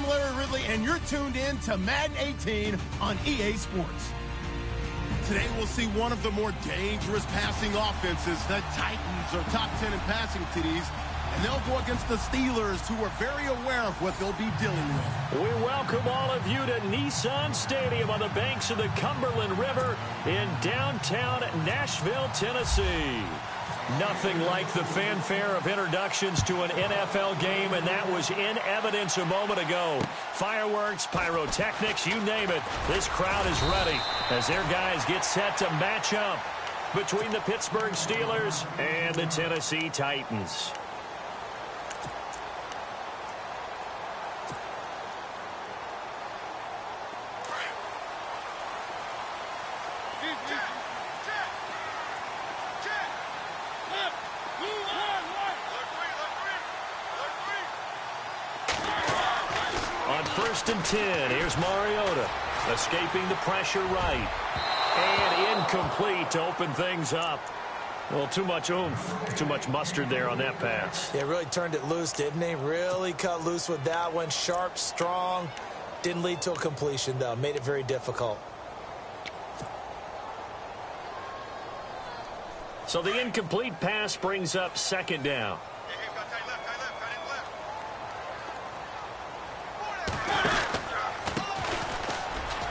Larry Ridley, and you're tuned in to Madden 18 on EA Sports. Today we'll see one of the more dangerous passing offenses. The Titans are top 10 in passing TDs, and they'll go against the Steelers, who are very aware of what they'll be dealing with. We welcome all of you to Nissan Stadium on the banks of the Cumberland River in downtown Nashville, Tennessee. Nothing like the fanfare of introductions to an NFL game, and that was in evidence a moment ago. Fireworks, pyrotechnics, you name it. This crowd is ready as their guys get set to match up between the Pittsburgh Steelers and the Tennessee Titans. First and 10. Here's Mariota. Escaping the pressure right. And incomplete to open things up. Well, too much oomph. Too much mustard there on that pass. Yeah, really turned it loose, didn't he? Really cut loose with that one. Sharp, strong. Didn't lead to a completion, though. Made it very difficult. So the incomplete pass brings up second down.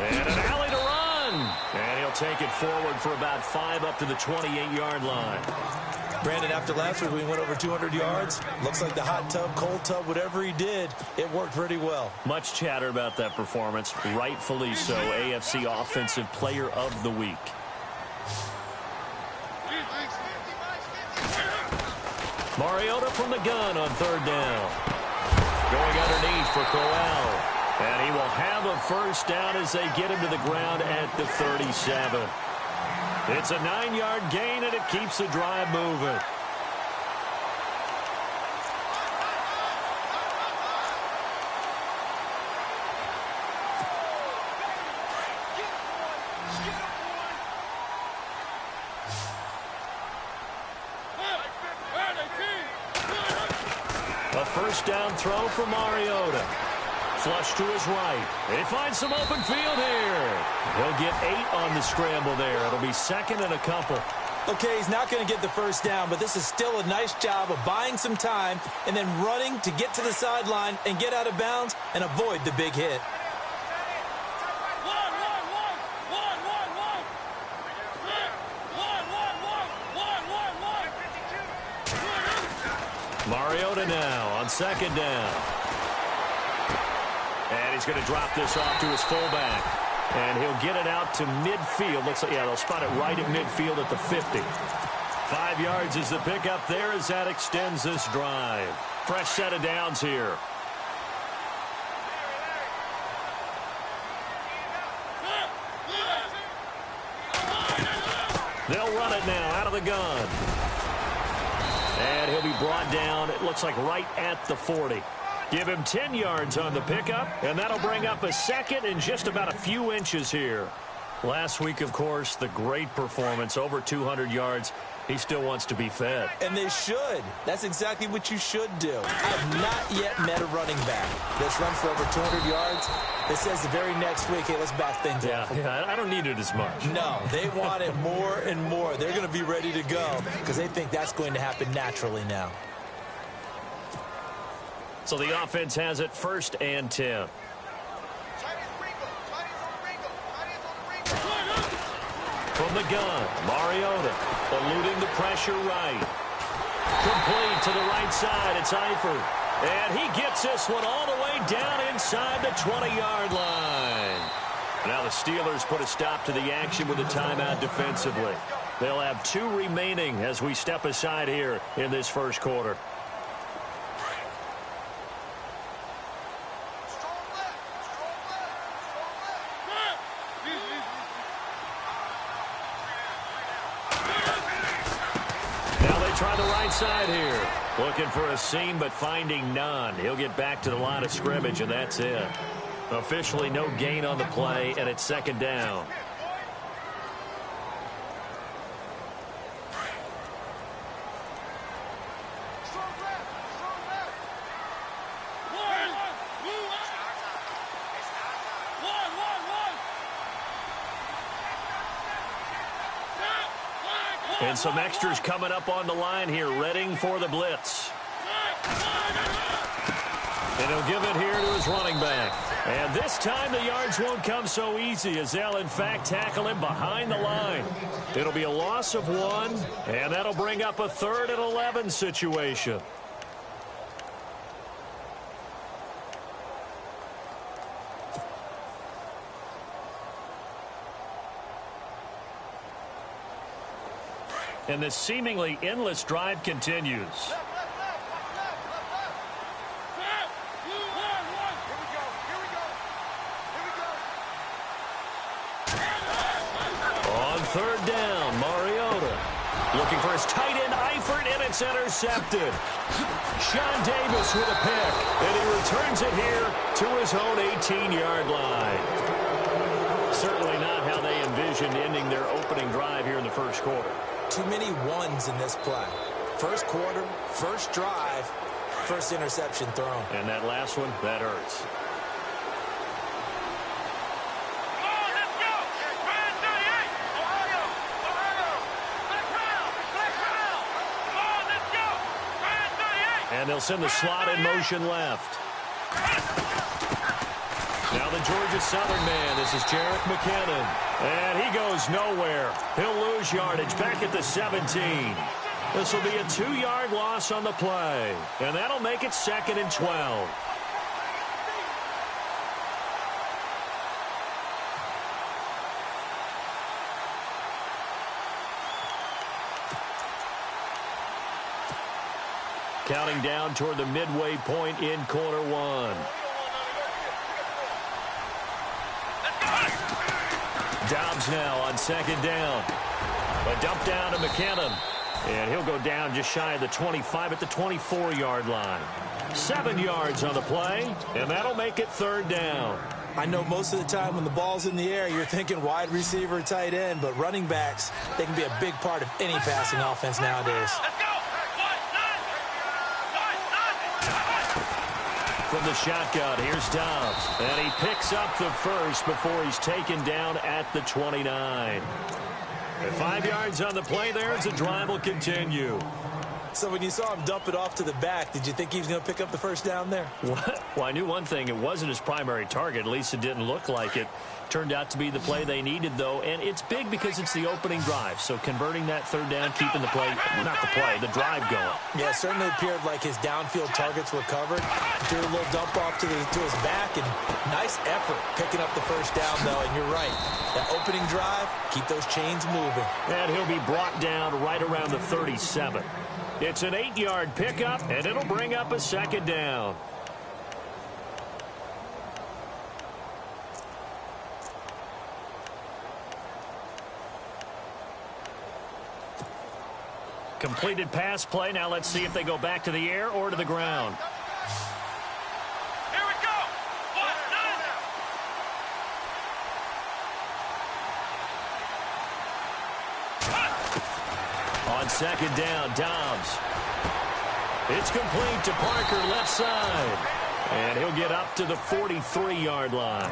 And an alley to run. And he'll take it forward for about 5 up to the 28-yard line. Brandon, after last week, we went over 200 yards. Looks like the hot tub, cold tub, whatever he did, it worked pretty well. Much chatter about that performance. Rightfully so. AFC Offensive Player of the Week. Mariota from the gun on third down. Going underneath for Corral. And he will have a first down as they get him to the ground at the 37. It's a 9-yard gain, and it keeps the drive moving. A first down throw for Mariota. Flush to his right. He finds some open field here. He'll get 8 on the scramble there. It'll be second and a couple. Okay, he's not going to get the first down, but this is still a nice job of buying some time and then running to get to the sideline and get out of bounds and avoid the big hit. Mariota now on second down. And he's going to drop this off to his fullback. And he'll get it out to midfield. Looks like, yeah, they'll spot it right at midfield at the 50. 5 yards is the pickup there as that extends this drive. Fresh set of downs here. They'll run it now out of the gun. And he'll be brought down, it looks like right at the 40. Give him 10 yards on the pickup, and that'll bring up a second and just about a few inches here. Last week, of course, the great performance, over 200 yards. He still wants to be fed. And they should. That's exactly what you should do. I've not yet met a running back that's run for over 200 yards that says the very next week, hey, let's back things up. Yeah, I don't need it as much. No, they want it more and more. They're going to be ready to go because they think that's going to happen naturally now. So the offense has it first and 10. From the gun, Mariota eluding the pressure right. Complete to the right side. It's Eifert. And he gets this one all the way down inside the 20-yard line. Now the Steelers put a stop to the action with a timeout defensively. They'll have 2 remaining as we step aside here in this first quarter. Try the right side here. Looking for a seam, but finding none. He'll get back to the line of scrimmage, and that's it. Officially no gain on the play, and it's second down. And some extras coming up on the line here, readying for the blitz. And he'll give it here to his running back. And this time the yards won't come so easy as they'll, in fact, tackle him behind the line. It'll be a loss of 1, and that'll bring up a 3rd and 11 situation. And this seemingly endless drive continues. On 3rd down, Mariota looking for his tight end, Eifert, and it's intercepted. Sean Davis with a pick, and he returns it here to his own 18-yard line. Certainly not how they envisioned ending their opening drive here in the first quarter. Too many ones in this play. First quarter, first drive, first interception thrown. And that last one, that hurts. And they'll send the slot in motion left. Now the Georgia Southern man. This is Jerick McKinnon. And he goes nowhere. He'll lose yardage back at the 17. This will be a 2-yard loss on the play. And that'll make it 2nd and 12. Counting down toward the midway point in quarter 1. Dobbs now on 2nd down. A dump down to McKinnon. And he'll go down just shy of the 25 at the 24-yard line. 7 yards on the play, and that'll make it 3rd down. I know most of the time when the ball's in the air, you're thinking wide receiver, tight end, but running backs, they can be a big part of any passing offense nowadays. From the shotgun, here's Dobbs. And he picks up the first before he's taken down at the 29. And 5 yards on the play there as the drive will continue. So when you saw him dump it off to the back, did you think he was going to pick up the first down there? Well, I knew one thing. It wasn't his primary target. At least it didn't look like it. Turned out to be the play they needed, though. And it's big because it's the opening drive. So converting that 3rd down, keeping the play, not the play, the drive going. Yeah, it certainly appeared like his downfield targets were covered. Threw a little dump off to his back, and nice effort picking up the first down, though. And you're right. That opening drive, keep those chains moving. And he'll be brought down right around the 37. It's an 8-yard pickup, and it'll bring up a 2nd down. Completed pass play. Now let's see if they go back to the air or to the ground. Here we go. 1, 9. On 2nd down, Dobbs. It's complete to Parker, left side. And he'll get up to the 43-yard line.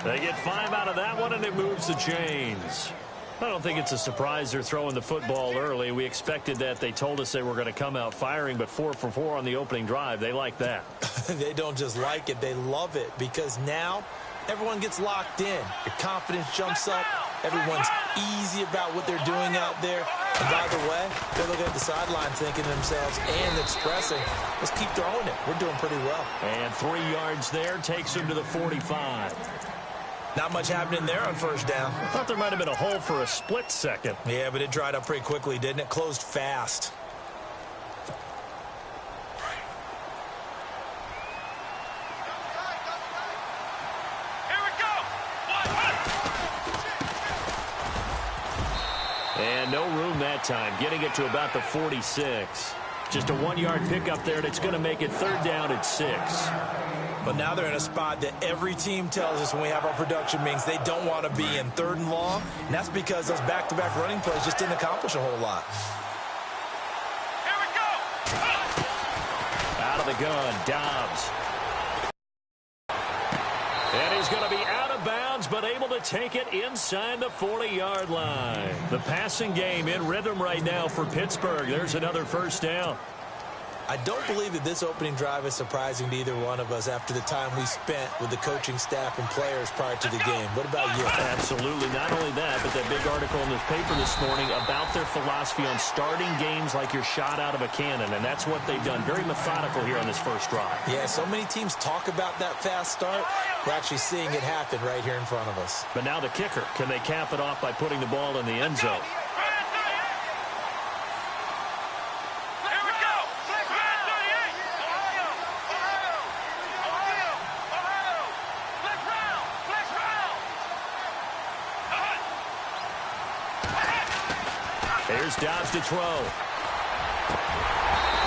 They get 5 out of that one, and it moves the chains. I don't think it's a surprise they're throwing the football early. We expected that. They told us they were going to come out firing, but 4 for 4 on the opening drive. They like that. They don't just like it. They love it because now everyone gets locked in. Your confidence jumps up. Everyone's easy about what they're doing out there. And by the way, they're looking at the sideline thinking to themselves and expressing, let's keep throwing it. We're doing pretty well. And 3 yards there takes him to the 45. Not much happening there on first down. I thought there might have been a hole for a split second. Yeah, but it dried up pretty quickly, didn't it? Closed fast. Here we go. 1. And no room that time, getting it to about the 46. Just a 1-yard pickup there, and it's going to make it 3rd down at 6. But now they're in a spot that every team tells us when we have our production meetings they don't want to be in, 3rd and long. And that's because those back-to-back running plays just didn't accomplish a whole lot. Here we go. Out of the gun, Dobbs. And he's going to be out of bounds, but able to take it inside the 40-yard line. The passing game in rhythm right now for Pittsburgh. There's another first down. I don't believe that this opening drive is surprising to either one of us after the time we spent with the coaching staff and players prior to the game. What about you? Absolutely. Not only that, but that big article in the paper this morning about their philosophy on starting games like you're shot out of a cannon, and that's what they've done. Very methodical here on this first drive. Yeah, so many teams talk about that fast start. We're actually seeing it happen right here in front of us. But now the kicker. Can they cap it off by putting the ball in the end zone? Here's Dobbs to throw.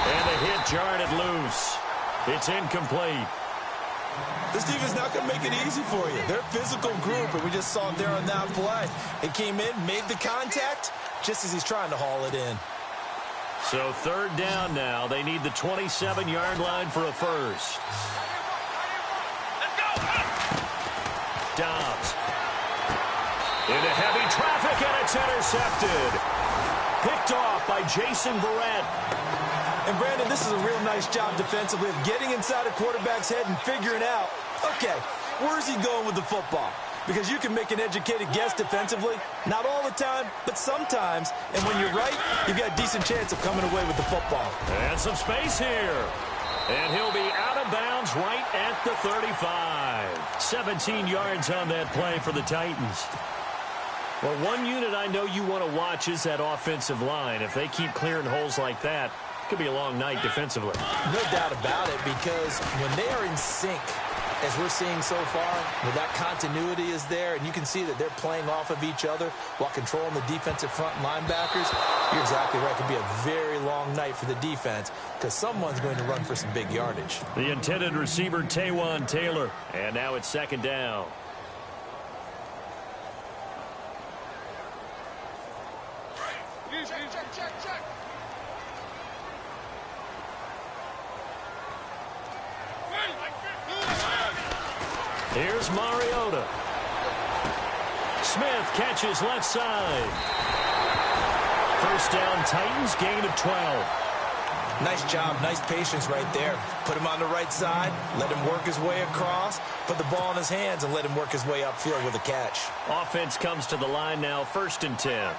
And a hit jarred it loose. It's incomplete. This defense not going to make it easy for you. They're a physical group, and we just saw it there on that play. It came in, made the contact, just as he's trying to haul it in. So third down now. They need the 27-yard line for a first. Dobbs. Into heavy traffic, and it's intercepted. Picked off by Jason Verrett. And, Brandon, this is a real nice job defensively of getting inside a quarterback's head and figuring out, okay, where's he going with the football? Because you can make an educated guess defensively. Not all the time, but sometimes. And when you're right, you've got a decent chance of coming away with the football. And some space here. And he'll be out of bounds right at the 35. 17 yards on that play for the Titans. Well, one unit I know you want to watch is that offensive line. If they keep clearing holes like that, it could be a long night defensively. No doubt about it, because when they are in sync, as we're seeing so far, where that continuity is there, and you can see that they're playing off of each other while controlling the defensive front linebackers, you're exactly right. It could be a very long night for the defense because someone's going to run for some big yardage. The intended receiver, Taywan Taylor. And now it's second down. Check. Here's Mariota. Smith catches left side. First down, Titans, gain of 12. Nice job, nice patience right there. Put him on the right side, let him work his way across, put the ball in his hands, and let him work his way upfield with a catch. Offense comes to the line now, 1st and 10.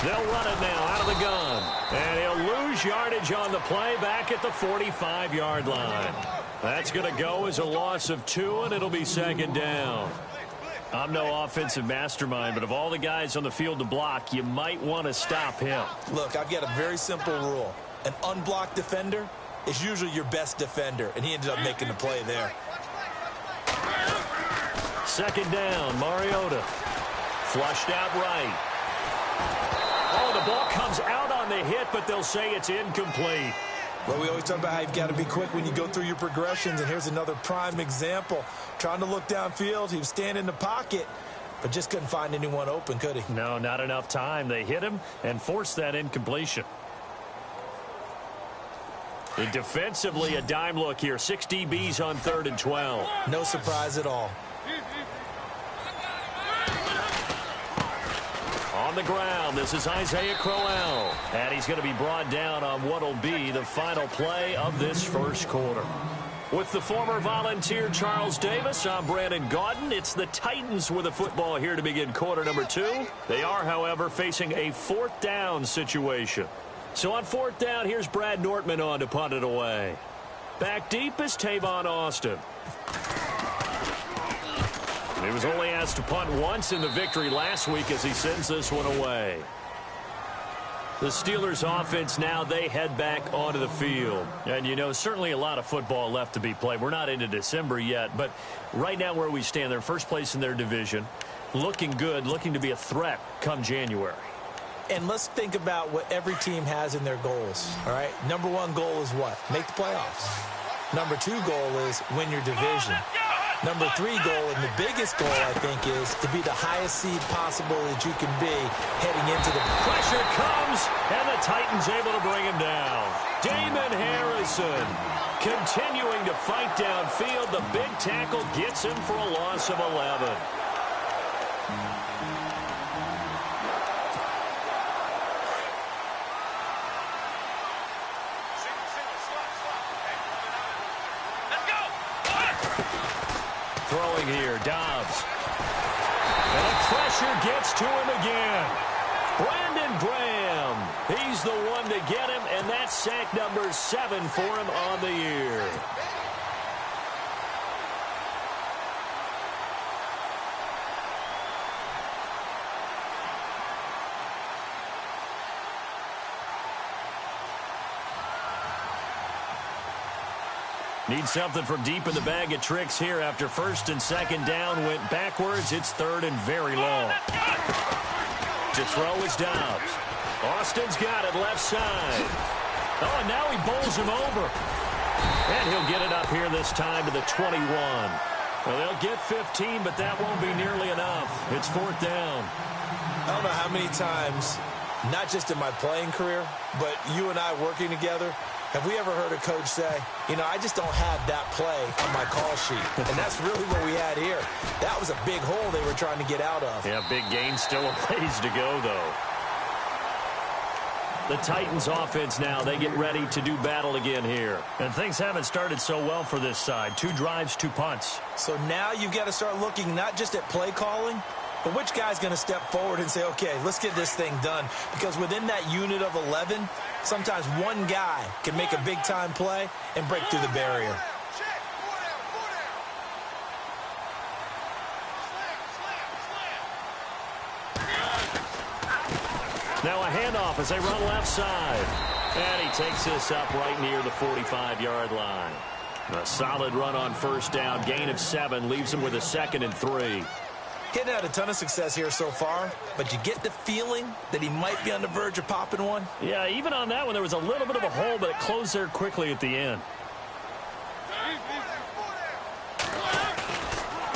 They'll run it now out of the gun. And he'll lose yardage on the play back at the 45-yard line. That's going to go as a loss of 2, and it'll be second down. I'm no offensive mastermind, but of all the guys on the field to block, you might want to stop him. Look, I've got a very simple rule. An unblocked defender is usually your best defender, and he ended up making the play there. Second down, Mariota. Flushed out right. Oh, the ball comes out on the hit, but they'll say it's incomplete. Well, we always talk about how you've got to be quick when you go through your progressions, and here's another prime example. Trying to look downfield, he was standing in the pocket, but just couldn't find anyone open, could he? No, not enough time. They hit him and forced that incompletion. And defensively, a dime look here. 6 DBs on 3rd and 12. No surprise at all. On the ground, this is Isaiah Crowell. And he's going to be brought down on what will be the final play of this first quarter. With the former Volunteer Charles Davis, I'm Brandon Gaudin. It's the Titans with the football here to begin quarter number 2. They are, however, facing a 4th down situation. So on 4th down, here's Brad Nortman on to punt it away. Back deep is Tavon Austin. He was only asked to punt once in the victory last week as he sends this one away. The Steelers offense now, they head back onto the field. And, you know, certainly a lot of football left to be played. We're not into December yet, but right now where we stand, they're first place in their division. Looking good, looking to be a threat come January. And let's think about what every team has in their goals, all right? Number 1 goal is what? Make the playoffs. Number 2 goal is win your division. Number 3 goal, and the biggest goal, I think, is to be the highest seed possible that you can be heading into the... Pressure comes, and the Titans able to bring him down. Damon Harrison Continuing to fight downfield, the big tackle gets him for a loss of 11. Throwing here, Dobbs. And pressure gets to him again. Brandon Graham. He's the one to get him, and that's sack number 7 for him on the year. Need something from deep in the bag of tricks here after first and second down went backwards. It's third and very long. To throw is Dobbs. Austin's got it left side. Oh, and now he bowls him over. And he'll get it up here this time to the 21. Well, they'll get 15, but that won't be nearly enough. It's fourth down. I don't know how many times, not just in my playing career, but you and I working together, have we ever heard a coach say, you know, I just don't have that play on my call sheet? And that's really what we had here. That was a big hole they were trying to get out of. Yeah, big gain, still a ways to go, though. The Titans offense now, they get ready to do battle again here. And things haven't started so well for this side. 2 drives, 2 punts. So now you've got to start looking not just at play calling, but which guy's going to step forward and say, okay, let's get this thing done. Because within that unit of 11, sometimes one guy can make a big-time play and break through the barrier. Now a handoff as they run left side. And he takes this up right near the 45-yard line. A solid run on first down. Gain of 7 leaves him with a 2nd and 3. Getting had a ton of success here so far, but you get the feeling that he might be on the verge of popping one. Yeah, even on that one, there was a little bit of a hole, but it closed there quickly at the end.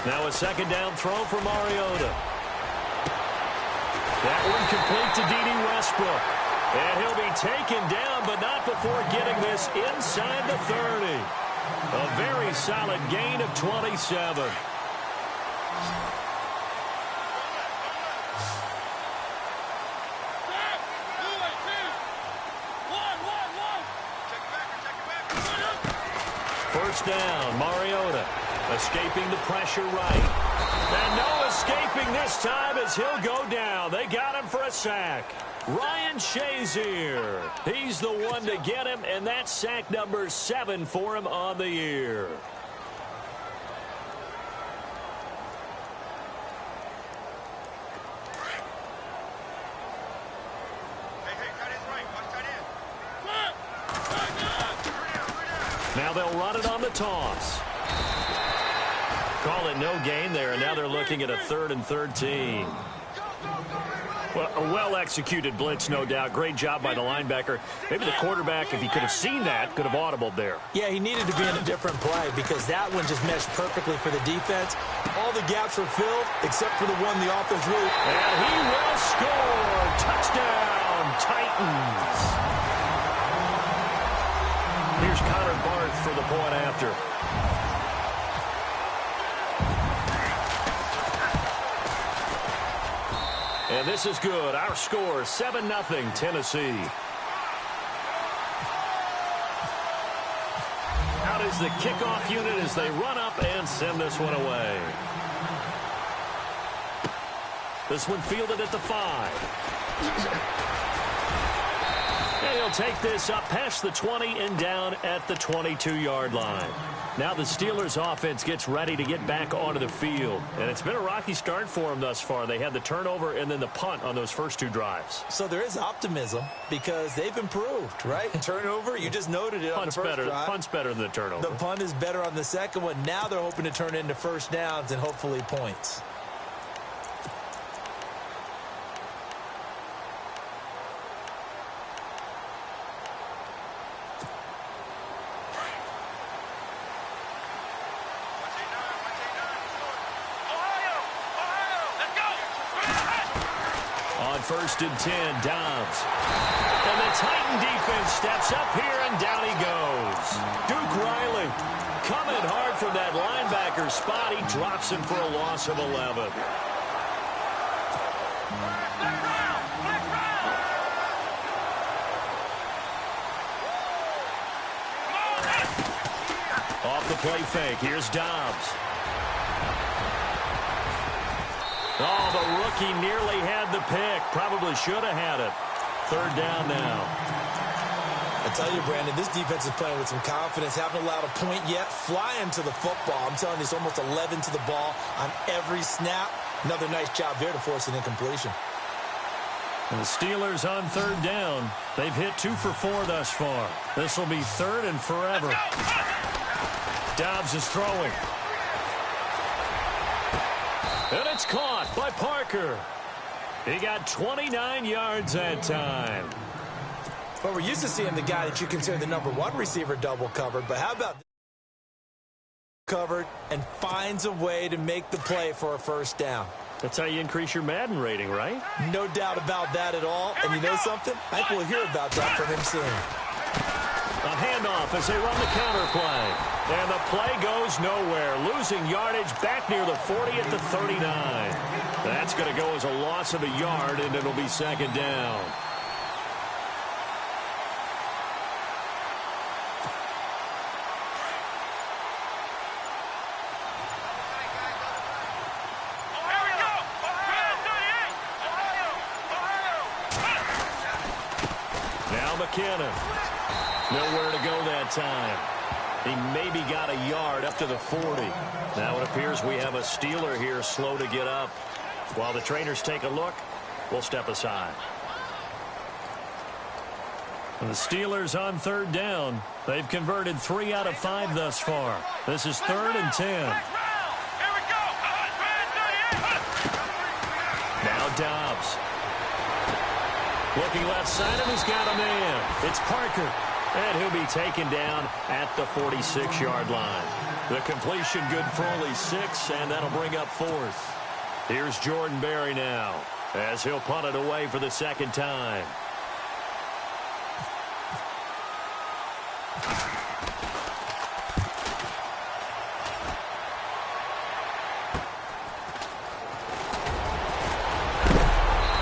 Now a 2nd down throw for Mariota. That one complete to D.D. Westbrook. And he'll be taken down, but not before getting this inside the 30. A very solid gain of 27. First down, Mariota escaping the pressure right. And no escaping this time as he'll go down. They got him for a sack. Ryan Shazier, he's the one to get him, and that's sack number 7 for him on the year. Now they'll run it on the toss. Call it no gain there, and now they're looking at a 3rd and 13. Well, a well-executed blitz, no doubt. Great job by the linebacker. Maybe the quarterback, if he could have seen that, could have audibled there. Yeah, he needed to be in a different play because that one just meshed perfectly for the defense. All the gaps were filled except for the one the offense really... And he will score. Touchdown, Titans. Here's Connor Barth for the point after. And this is good. Our score, 7-0, Tennessee. Out is the kickoff unit as they run up and send this one away. This one fielded at the 5. And he'll take this up past the 20 and down at the 22-yard line. Now the Steelers offense gets ready to get back onto the field. And it's been a rocky start for them thus far. They had the turnover and then the punt on those first 2 drives. So there is optimism because they've improved, right? Turnover, you just noted it on the first drive. Punt's better than the turnover. The punt is better on the second one. Now they're hoping to turn it into first downs and hopefully points. 1st and 10, Dobbs. And the Titan defense steps up here, and down he goes. Duke Riley coming hard from that linebacker spot. He drops him for a loss of 11. Off the play fake, here's Dobbs. Oh, the rookie nearly had the pick. Probably should have had it. 3rd down now. I tell you, Brandon, this defense is playing with some confidence. Haven't allowed a point yet. Flying to the football. I'm telling you, it's almost 11 to the ball on every snap. Another nice job there to force an incompletion. And the Steelers on 3rd down. They've hit 2 for 4 thus far. This will be 3rd and forever. Dobbs is throwing. And it's caught by Parker. He got 29 yards that time. Well, we're used to seeing the guy that you consider the #1 receiver double covered, but how about covered and finds a way to make the play for a 1st down? That's how you increase your Madden rating, right? No doubt about that at all. And you know something? I think we'll hear about that from him soon. A handoff as they run the counter play. And the play goes nowhere. Losing yardage back near the 40 at the 39. That's going to go as a loss of a yard, and it'll be 2nd down. Now McKinnon. Nowhere to go that time. He maybe got a yard up to the 40. Now it appears we have a Steeler here slow to get up. While the trainers take a look, we'll step aside. And the Steelers on 3rd down. They've converted 3 out of 5 thus far. This is 3rd and 10. Now Dobbs. Looking left side, and he's got a man. It's Parker. And he'll be taken down at the 46-yard line. The completion good for only 6, and that'll bring up 4th. Here's Jordan Berry now, as he'll punt it away for the 2nd time.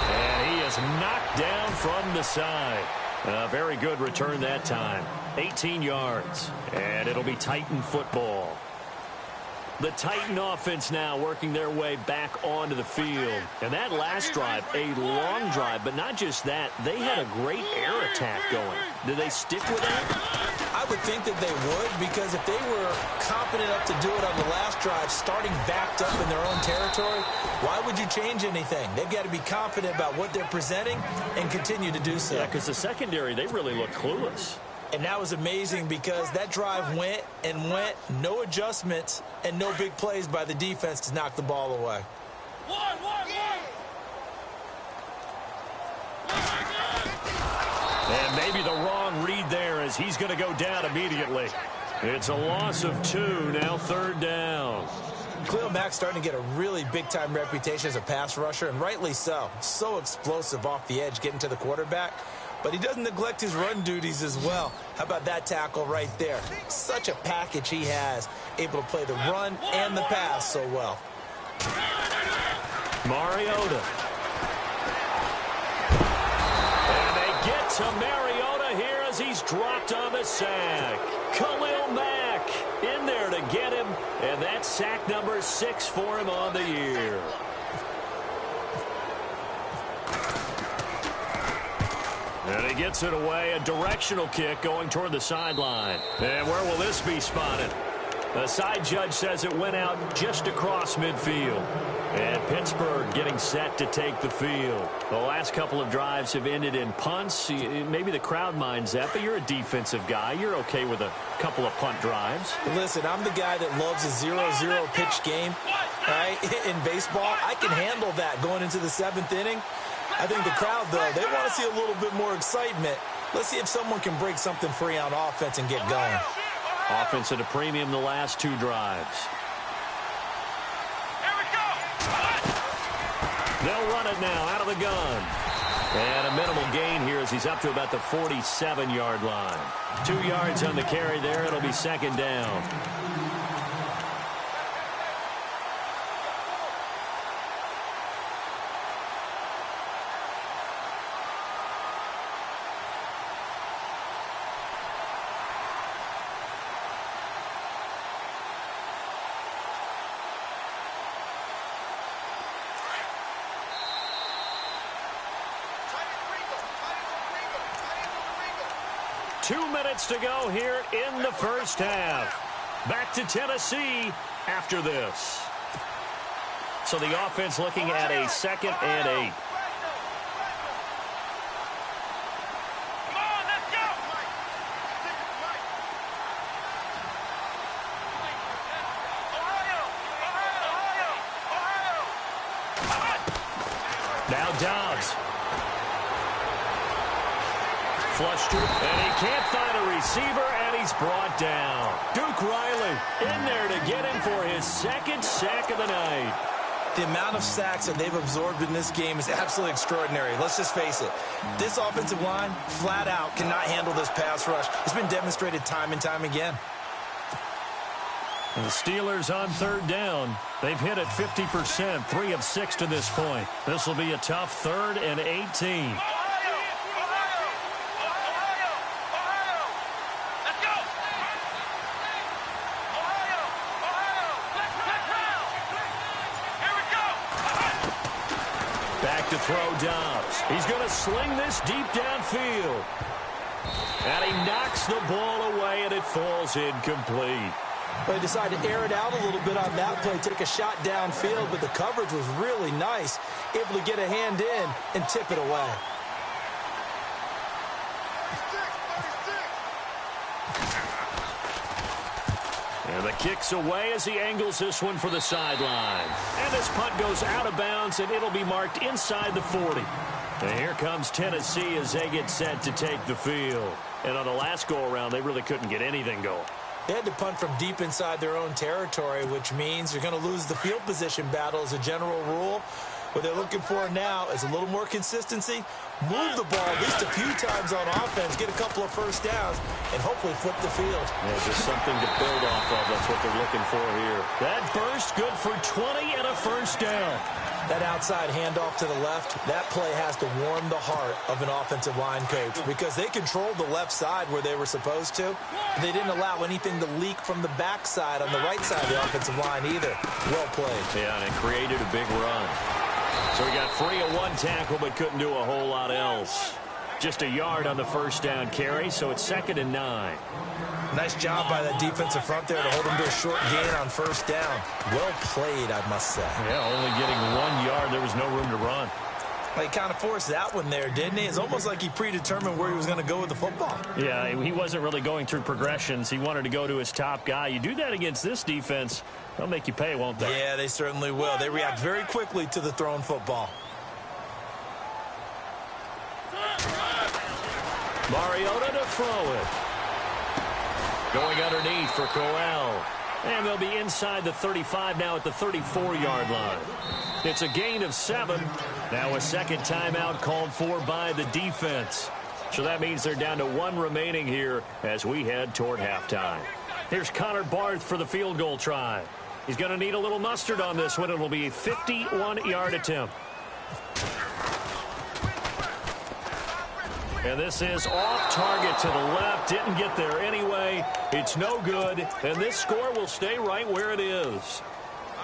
And he is knocked down from the side. A very good return that time. 18 yards. And it'll be Titan football. The Titan offense now working their way back onto the field. And that last drive, a long drive, but not just that. They had a great air attack going. Did they stick with that? I would think that they would, because if they were confident enough to do it on the last drive, starting backed up in their own territory, why would you change anything? They've got to be confident about what they're presenting and continue to do so. Yeah, because the secondary, they really looked clueless. And that was amazing, because that drive went and went, no adjustments, and no big plays by the defense to knock the ball away. And maybe the wrong read there, as he's going to go down immediately. It's a loss of 2, now 3rd down. Khalil Mack's starting to get a really big-time reputation as a pass rusher, and rightly so. So explosive off the edge getting to the quarterback. But he doesn't neglect his run duties as well. How about that tackle right there? Such a package he has, able to play the run and the pass so well. Mariota. And they get to Mariota here as he's dropped on the sack. Khalil Mack in there to get him, and that's sack number 6 for him on the year. And he gets it away, a directional kick going toward the sideline. And where will this be spotted? The side judge says it went out just across midfield. And Pittsburgh getting set to take the field. The last couple of drives have ended in punts. Maybe the crowd minds that, but you're a defensive guy. You're okay with a couple of punt drives. Listen, I'm the guy that loves a 0-0 pitch game. Right? In baseball, I can handle that going into the 7th inning. I think the crowd, though, they want to see a little bit more excitement. Let's see if someone can break something free on offense and get going. Offense at a premium the last 2 drives. They'll run it now out of the gun. And a minimal gain here as he's up to about the 47-yard line. 2 yards on the carry there. It'll be second down. To go here in the first half. Back to Tennessee after this. So the offense looking at a 2nd and 8. Come on, let's go! Ohio! Now Dobbs. Flush to, and he can't find a receiver, and he's brought down. Duke Riley in there to get him for his 2nd sack of the night. The amount of sacks that they've absorbed in this game is absolutely extraordinary. Let's just face it. This offensive line, flat out, cannot handle this pass rush. It's been demonstrated time and time again. And the Steelers on 3rd down. They've hit it 50%, 3 of 6 to this point. This will be a tough 3rd and 18. To throw Dobbs. He's going to sling this deep downfield. And he knocks the ball away, and it falls incomplete. They decided to air it out a little bit on that play, take a shot downfield, but the coverage was really nice, able to get a hand in and tip it away. And the kick's away as he angles this one for the sideline. And this punt goes out of bounds, and it'll be marked inside the 40. And here comes Tennessee as they get set to take the field. And on the last go-around, they really couldn't get anything going. They had to punt from deep inside their own territory, which means you're going to lose the field position battle as a general rule. What they're looking for now is a little more consistency, move the ball at least a few times on offense, get a couple of first downs, and hopefully flip the field. Yeah, just something to build off of. That's what they're looking for here. That burst good for 20 and a first down. That outside handoff to the left, that play has to warm the heart of an offensive line coach because they controlled the left side where they were supposed to. They didn't allow anything to leak from the backside on the right side of the offensive line either. Well played. Yeah, and it created a big run. So he got free of one tackle but couldn't do a whole lot else. Just a yard on the first down carry, so it's 2nd and 9. Nice job by that defensive front there to hold him to a short gain on first down. Well played, I must say. Yeah, only getting 1 yard. There was no room to run. Well, he kind of forced that one there, didn't he? It's almost like he predetermined where he was going to go with the football. Yeah, he wasn't really going through progressions. He wanted to go to his top guy. You do that against this defense, they'll make you pay, won't they? Yeah, they certainly will. They react very quickly to the thrown football. Mariota to throw it. Going underneath for Corral. And they'll be inside the 35 now at the 34-yard line. It's a gain of 7. Now a second timeout called for by the defense. So that means they're down to 1 remaining here as we head toward halftime. Here's Connor Barth for the field goal try. He's going to need a little mustard on this one. It'll be a 51-yard attempt. And this is off target to the left. Didn't get there anyway. It's no good. And this score will stay right where it is.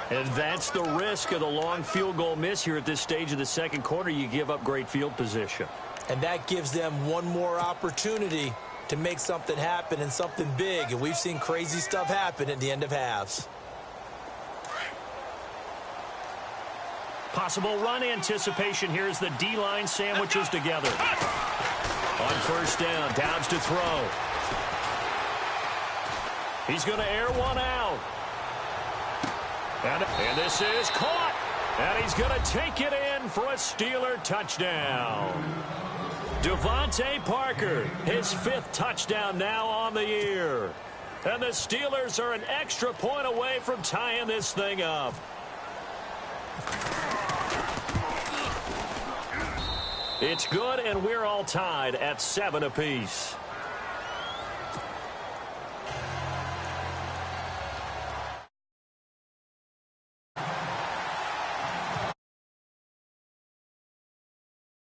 And that's the risk of the long field goal miss here at this stage of the second quarter. You give up great field position. And that gives them one more opportunity to make something happen and something big. And we've seen crazy stuff happen at the end of halves. Possible run anticipation here as the D-line sandwiches together. On first down, Dobbs to throw. He's going to air one out. And this is caught. And he's going to take it in for a Steeler touchdown. Devontae Parker, his 5th touchdown now on the year. And the Steelers are an extra point away from tying this thing up. It's good, and we're all tied at 7 apiece.